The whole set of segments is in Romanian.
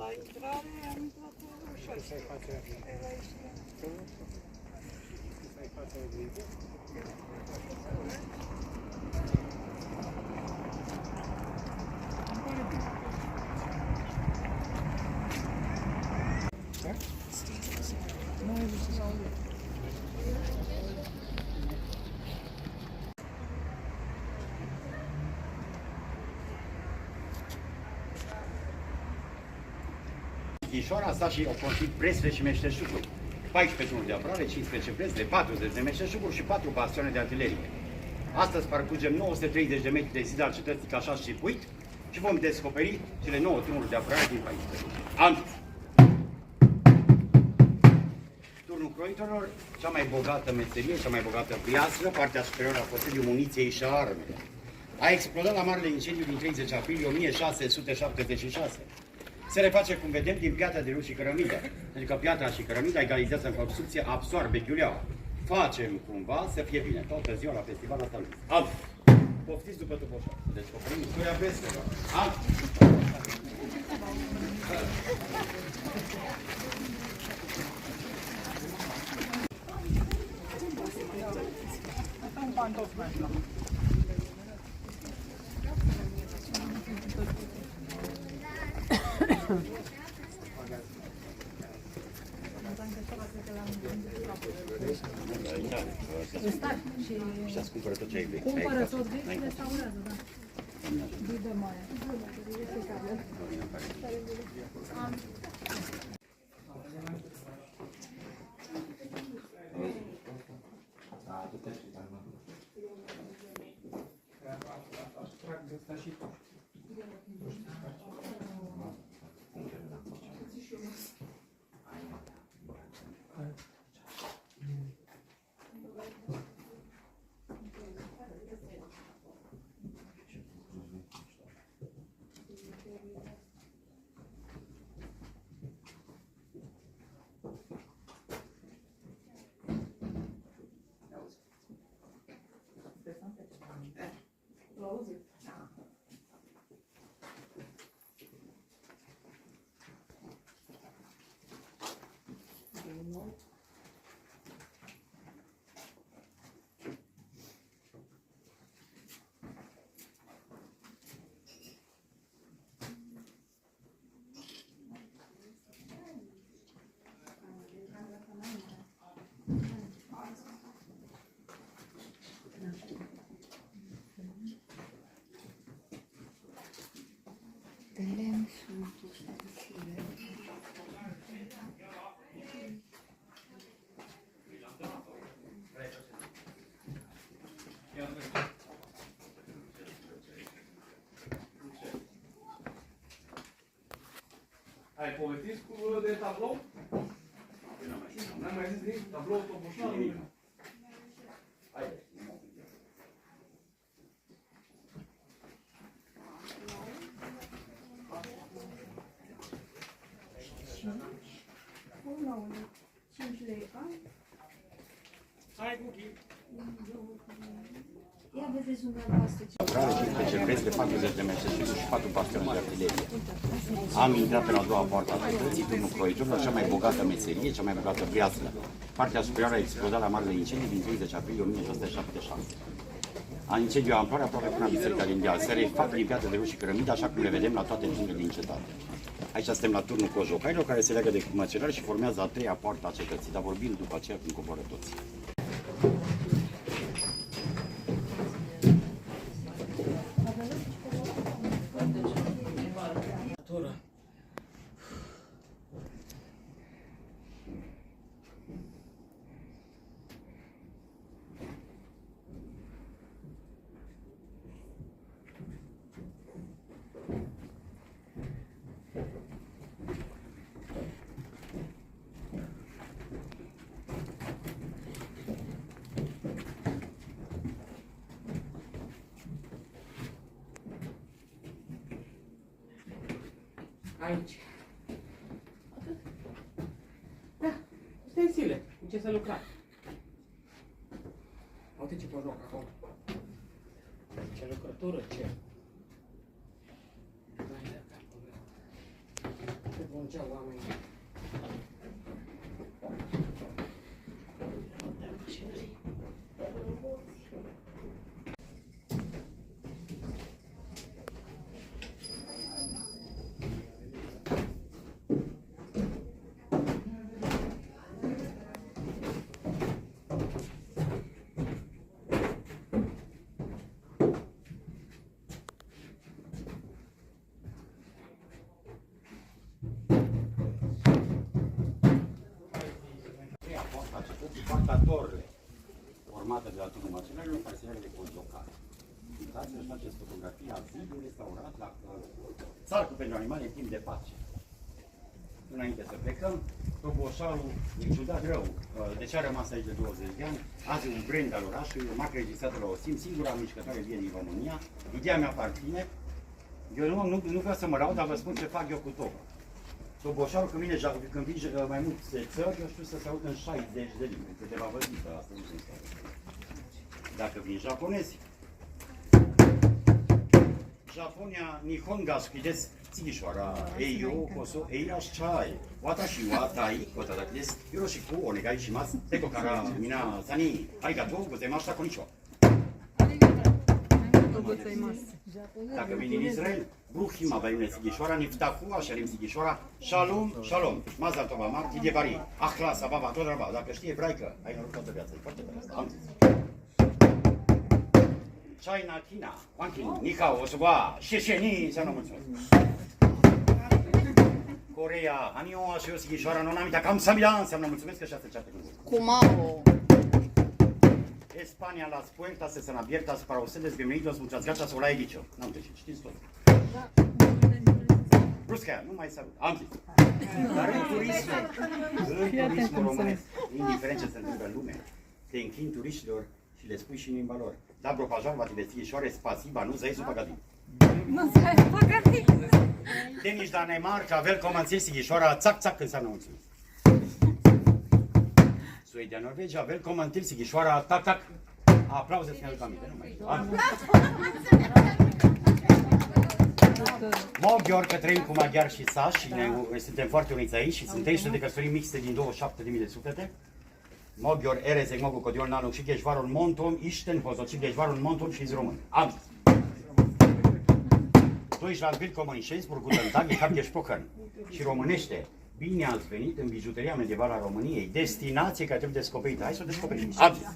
la intrare am intrat ușor. Să-i face să-i face o grijă. Nu ai zis să auzi. Timișoara asta și au construit bresle și meșteșuguri. 14 drumuri de apărare, 15 bresle, 40 de meșteșuguri și 4 bastione de artilerie. Astăzi parcurgem 930 de metri de zid al cetății ca așa circuit și vom descoperi cele 9 drumuri de apărare din 14. Turnul croitorilor, cea mai bogată meserie, cea mai bogată piastră, partea superioară a fosiliului muniției și a armelor. A explodat la marele incendiu din 30 aprilie 1676. Se reface, cum vedem, din piatra de lut și cărămidă, pentru că piatra și cărămida egalizează în construcție, absorbe ghiuleaua. Facem cumva să fie bine, toată ziua la festival asta lui. Alt! Poftiți după Tupoșa. Descoperim istoria vestelor. Alt! Un pantof mai așa. Și ați cumpără tot ce ai vechi. Cumpără tot vechi și restaurează, da. Îi dăm aia. Trag de asta și tu. De lemn sunt ușile. Ai povestit de tablou? N-am mai zis nimic, tablou toboșnarului. Haide. Hai, Gugi. Ia vedeți dumneavoastră ce... Apărare, 15 bresle, 40 de meșteșuguri și 4 bastione de artilerie. Am intrat pe la a doua poartă a cetății, turnul croitorilor, cea mai bogată meserie, cea mai bogată piastră. Partea superioară a explodat la marele incendiu din 30 aprilie 1976. Incendiul a amploare aproape până la biserica din deal. Se refac din piatră de lut și cărămidă, așa cum le vedem la toate drumurile din cetate. Aici suntem la turnul Cojocailor, care se leagă de măcelari și formează a treia poartă a cetății, dar vorbim după aceea când coboră toți. Aici. Atât. Da, ustensile. Cu ce să lucra. Uite ce joc acolo. Ce lucrătură, ce? Munceau oamenii. Factatorele formate de la turnul mașinărilor, parțialele de conjocare. Uitați-vă și faceți fotografia a zidului restaurat la țarcă pentru animale în timp de pace. Înainte să plecăm, toboșalul e ciudat rău. De ce a rămas aici de 20 de ani? Azi un brand al orașului, o marcă registrată la OSIM, singura mișcătoare vie din România. Ideea mea aparține. Eu nu vreau să mă laud, dar vă spun ce fac eu cu toba. Toboșarul când vin mai multe țări, eu știu să se audă în 60 de limbi. Câteva văzită, asta nu sunt stare. Dacă vin japonezi, Japonia, Nihon ga suki desu. Tsugi shwara, yo koso, eirashai. Watashi wa taiko desu. Yoroshiku onegai shimasu. Seko kara minasan ni arigatou gozaimashita, konnichiwa. Dacă vin din Israel, Bruchim Abayune Sighișoara, Niftahu, Așarim Sighișoara, Shalom, Shalom, Mazal Tova Mar, Tidevari, Ahla, Sababa, tot răba. Dacă știi ebraică, ai noroc toată viața, e foarte bine asta, am zis. China, China, Wankin, Nika, Osoba, Shesheni, înseamnă mulțumesc. Coreea, Anio, Așio Sighișoara, Nonamita, Kamsamida, înseamnă mulțumesc că și-a ceartă cu voi. Kumao. España, las puertas se están abiertas para ustedes. Bienvenidos, muchas gracias, hola, he dicho. N-am greșit, știți tot. Ruska, nu mai salut. Am zis. Dar în turismul românesc, indiferent ce se întâmplă în lume, te închini turiștilor și le spui și în limba lor. Dobro пожаловать в Sighișoare, spasiba, nu za Jesu pagadi. Nu za Jesu pagadi. Danish, Danemarca, welcome în Sighișoara, țac, țac, înseamnă mulțumesc. Suedia, Norvegia, welcome în Sighișoara, tac, tac. Aplauze să ne aduc aminte, nu mai Moghior, că trăim cu maghiar și sași și suntem foarte uniți aici și sunt 300 de căsătorii mixte din 27.000 de suflete. Moghior, erezek, mogu kodion, nalung și gheșvaron, monton, ișten, hozot și gheșvaron, monton și român. Am zis. Deutschland willkommen in Schensburg, guten Tag, ich habe gesprochen. Și românește. Bine ați venit în bijuteria medievală a României, destinație care trebuie descoperită. Hai să o descoperim. Am zis.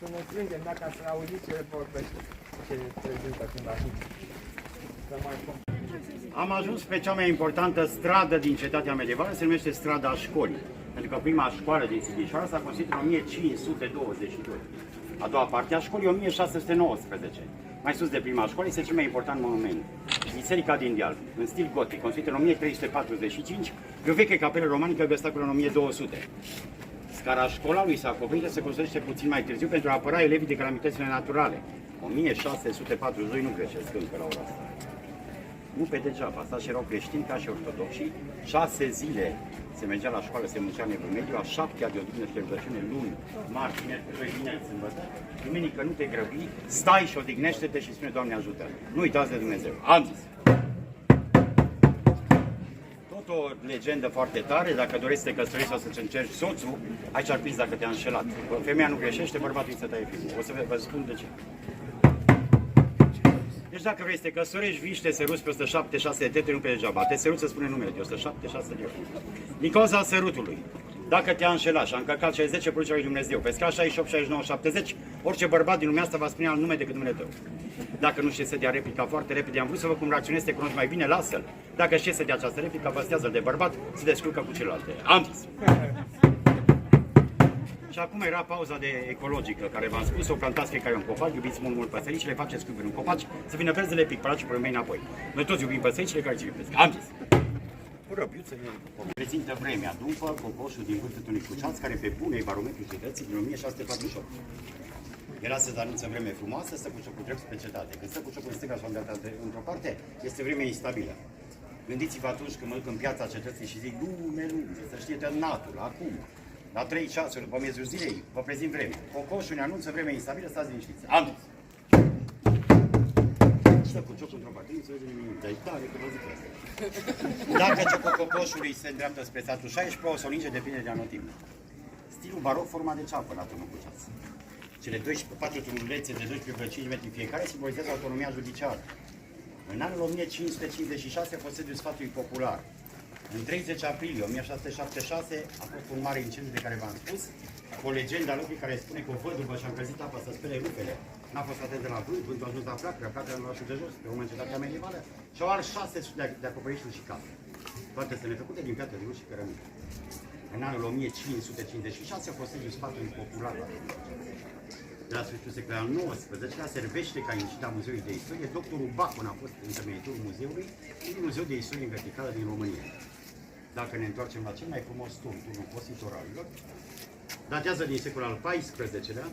Să ne plângem dacă ați auzit ce vorbește, ce prezintă când ajung. Am ajuns pe cea mai importantă stradă din cetatea medievală, se numește Strada Școlii. Pentru că prima școală din Sighișoara s-a construit în 1522. A doua parte a școlii 1619. Mai sus de prima școală este cel mai important monument. Biserica din Deal, în stil gotic, construită în 1345, e o veche capelă romanică găsită în 1200. Scara școlarului s-a acoperit, se construiește puțin mai târziu pentru a apăra elevii de calamitățile naturale. 1642 nu greșesc încă la ora asta. Nu pe degeaba, asta și erau creștini ca și ortodoxi. 6 zile se mergea la școală, se muncea în Evul Mediu, a 7-a de odihnă și de rugăciune, luni, marți, miercuri, joi, vineri, sâmbătă. Duminică nu te grăbi, stai și odihnește-te și spune Doamne ajută. Nu uitați de Dumnezeu. Am zis. Tot o legendă foarte tare, dacă dorești să te căsătorești sau să-ți încerci soțul, aici ar prins dacă te-a înșelat. Femeia nu greșește, bărbatul îi să taie filmul. O să vă spun de ce. Deci dacă vrei să te căsătorești, vii și te săruți pe 176 de tete, nu pe degeaba. Te săruți să spune numele de 176 de ori. Din cauza sărutului, dacă te-a înșelat și a încălcat cele 10 poruncile lui Dumnezeu, pe scara 68, 69, 70, orice bărbat din lumea asta va spune alt nume decât numele tău. Dacă nu știi să dea replica foarte repede, am vrut să văd cum reacționezi, te cunoști mai bine, lasă-l. Dacă știi să dea această replică, păstrează-l de bărbat, se descurcă cu celelalte. Am zis. Și acum era pauza de ecologică, care v-am spus, o plantați fiecare un copac, iubiți mult păsăricile, faceți cuiburi în copaci, să vină verzele, picpărați și porumei înapoi. Noi toți iubim păsăricile care ți iubesc. Am zis. Prezintă vremea după cocoșul din vârful unui cuceaț, care pe bune barometrul cetății din 1648. Era să anunță vreme frumoasă, stă cu ciocul drept spre cetate. Când stă cu ciocul în stânga sau într-o parte, este vreme instabilă. Gândiți-vă atunci când mă duc în piața cetății și zic lume, să știe ternatul, acum, la 3 ceasuri după miezul zilei, vă prezint vremea. Cocoșul ne anunță vreme instabilă, stați liniștiți. Am zis. Stă cu ciocul într-o parte, nu se vede nimic, dar e tare că vă zic asta. Dacă ciocul cocoșului se îndreaptă spre statul 16, o să o linge, depinde de anotimp. Stilul baroc, forma de ceapă la turnul cu ceas. Cele 4 turnulețe de 12,5 metri fiecare simbolizează autonomia judiciară. În anul 1556 a fost sediul sfatului popular. În 30 aprilie 1676 a fost un mare incendiu de care v-am spus, cu o legendă a locului care spune că o văduvă și-a încălzit apa să spele rupele. N-a fost atentă la vânt, vântul a ajuns la placăre, placărea în orașul de jos, pe urmă în cetatea medievală, și au ars 600 de acoperișuri și case. Toate sunt făcute din piatră de lut și cărămidă. În anul 1556 a fost sediul sfatului popular la de la sfârșitul secolului al XIX-lea servește ca incita Muzeului de Istorie. Doctorul Bacon a fost întemeitorul muzeului, un muzeu de istorie în verticală din România. Dacă ne întoarcem la cel mai frumos turn, turnul Positoralilor, datează din secolul al XIV-lea,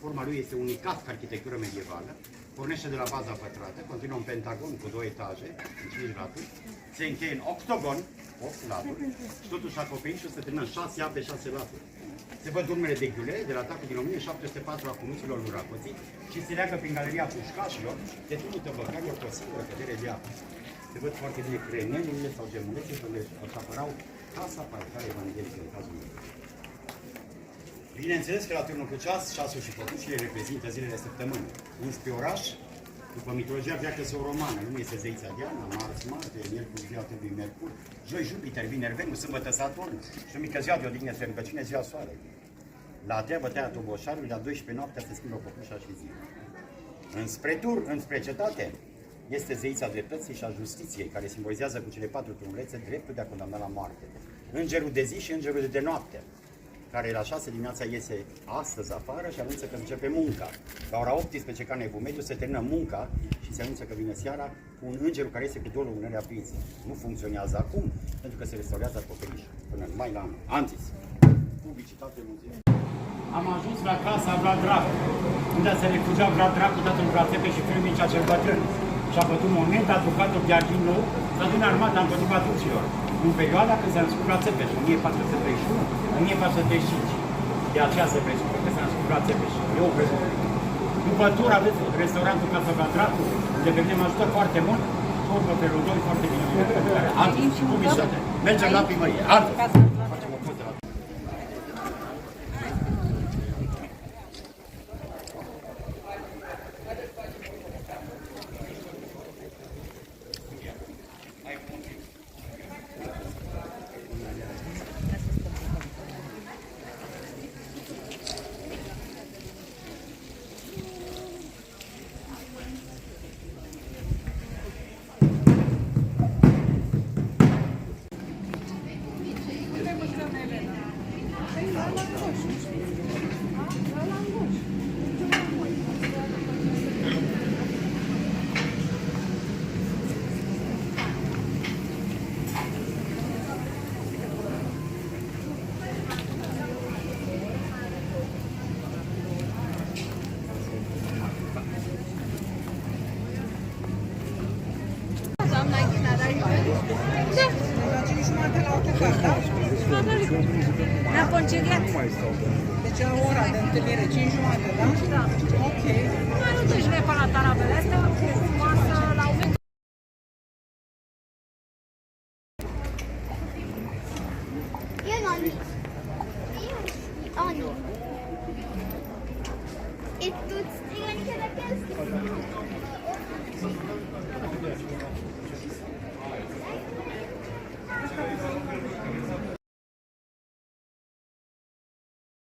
forma lui este unicat ca arhitectură medievală, pornește de la baza pătrată, continuă un pentagon cu 2 etaje, în 5 laturi, se încheie în octogon, 8 laturi, și totuși acoperișul se termină în 6 ape, 6 laturi. Se văd urmele de ghiule de la atacul din 1704 a cunuților lui Racoții și se leagă prin galeria pușcașilor de tunită băcarilor cu o singură cădere de apă. Se văd foarte bine crenelurile sau gemulețele unde apărau casa parcare evanghelică în cazul meu. Bineînțeles că la turnul cu ceas, ceasul și pădușile reprezintă zilele săptămânii. Înspre oraș, după mitologia greacă sau romană, nu este zeița Diana, Mars, Marte, miercuri ziua trebuie Mercur, joi Jupiter, vineri Venus, sâmbătă Saturn și o mică ziua de odihnă spre rugăciune, ziua Soarelui. La treia bătaia Toboșarului, la 12 noaptea se schimbă păpușa și ziua. Înspre cetate, este zeița dreptății și a justiției, care simbolizează cu cele 4 turnulețe dreptul de a condamna la moarte. Îngerul de zi și îngerul de noapte, care la 6 dimineața iese astăzi afară și anunță că începe munca. La ora 18, ca în Evul Mediu, se termină munca și se anunță că vine seara cu un înger care iese cu 2 lumânări aprinse. Nu funcționează acum, pentru că se restaurează acoperișul. Până mai la anul. Am zis. Publicitate muzeului. Am ajuns la casa Vlad Dracu, unde se refugia Vlad Dracu, tatăl Vrațepe și fiul Mircea cel Bătrân. Și a bătut moment, a ducatul de Argin Nou, s-a adunat armata împotriva turcilor. În perioada când s-a născut Vrațepeș, 1431, 1435. De aceea se presupune că s-a născut Vrațepeș. Eu presupun. După tur aveți restaurantul Casa Vlad Dracu, unde vedem ajută foarte mult, urmă pe rodoi foarte bine. Am și publicitate. Mergem la primărie. Facem o poză la Ne-am concediat. Deci la ora de întâlnire, 5:30, da? Da. Ok. Mai nu duci neapărat la tarabele astea, frumoasă, la un moment. Io non. Io. Oh no.